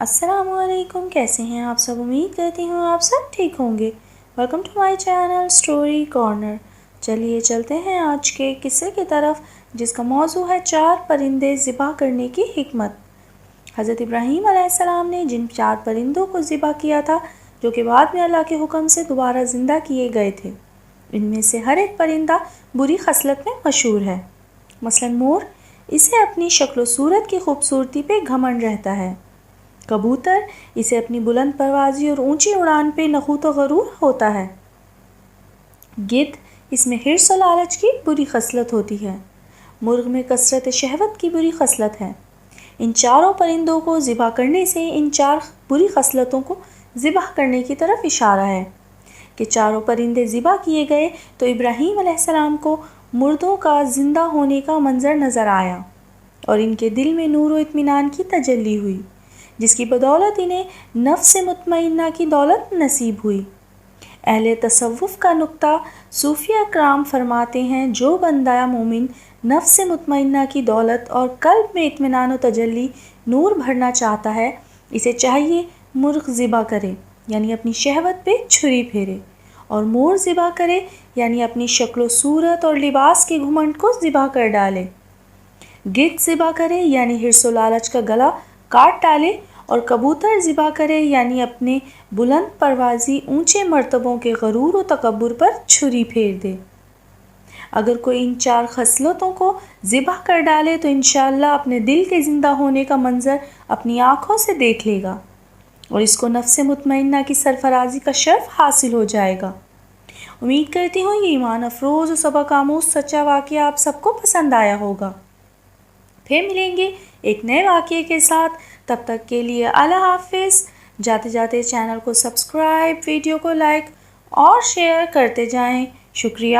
السلام علیکم، کیسے ہیں آپ سب؟ امید کرتی ہوں آپ سب ٹھیک ہوں گے۔ Welcome to my channel story corner. چلیے چلتے ہیں آج کے قصے کی طرف، جس کا موضوع ہے 4 پرندے ذبح کرنے کی حکمت۔ حضرت ابراہیم علیہ السلام نے جن 4 پرندوں کو ذبح کیا تھا، جو کہ بعد میں اللہ کے حکم سے دوبارہ زندہ کیے گئے تھے، ان میں سے ہر ایک پرندہ بری خصلت میں مشہور ہے۔ مثلاً مور، اسے اپنی شکل و صورت کی خوبصورتی پہ گھمنڈ رہتا ہے۔ کبوتر، اسے اپنی بلند پروازی اور اونچی اڑان پہ نخوت و غرور ہوتا ہے۔ گدھ، اس میں حرص و لالچ کی بری خصلت ہوتی ہے۔ مرغ میں کثرت شہوت کی بری خصلت ہے۔ ان چاروں پرندوں کو ذبح کرنے سے ان 4 بری خصلتوں کو ذبح کرنے کی طرف اشارہ ہے کہ چاروں پرندے ذبح کیے گئے تو ابراہیم علیہ السلام کو مردوں کا زندہ ہونے کا منظر نظر آیا اور ان کے دل میں نور و اطمینان کی تجلی ہوئی، جس کی بدولت انہیں نفس مطمئنہ کی دولت نصیب ہوئی۔ اہل تصوف کا نکتہ صوفیہ کرام فرماتے ہیں، جو بندہ مومن نفس مطمئنہ کی دولت اور قلب میں اطمینان و تجلی نور بھرنا چاہتا ہے، اسے چاہیے مرغ ذبح کرے، یعنی اپنی شہوت پہ چھری پھیرے، اور مور ذبح کرے، یعنی اپنی شکل و صورت اور لباس کے گھمنڈ کو ذبح کر ڈالے۔ گدھ ذبح کرے، یعنی حرص و لالچ کا گلا کاٹ ڈالے، اور کبوتر ذبح کرے، یعنی اپنے بلند پروازی اونچے مرتبوں کے غرور و تکبر پر چھری پھیر دے۔ اگر کوئی ان 4 خصلتوں کو ذبح کر ڈالے تو انشاءاللہ اپنے دل کے زندہ ہونے کا منظر اپنی آنکھوں سے دیکھ لے گا اور اس کو نفس مطمئنہ کی سرفرازی کا شرف حاصل ہو جائے گا۔ امید کرتی ہوں یہ ایمان افروز و سبق آموز سچا واقعہ آپ سب کو پسند آیا ہوگا۔ پھر ملیں گے ایک نئے واقعے کے ساتھ، تب تک کے لیے اللہ حافظ۔ جاتے جاتے چینل کو سبسکرائب، ویڈیو کو لائک اور شیئر کرتے جائیں۔ شکریہ۔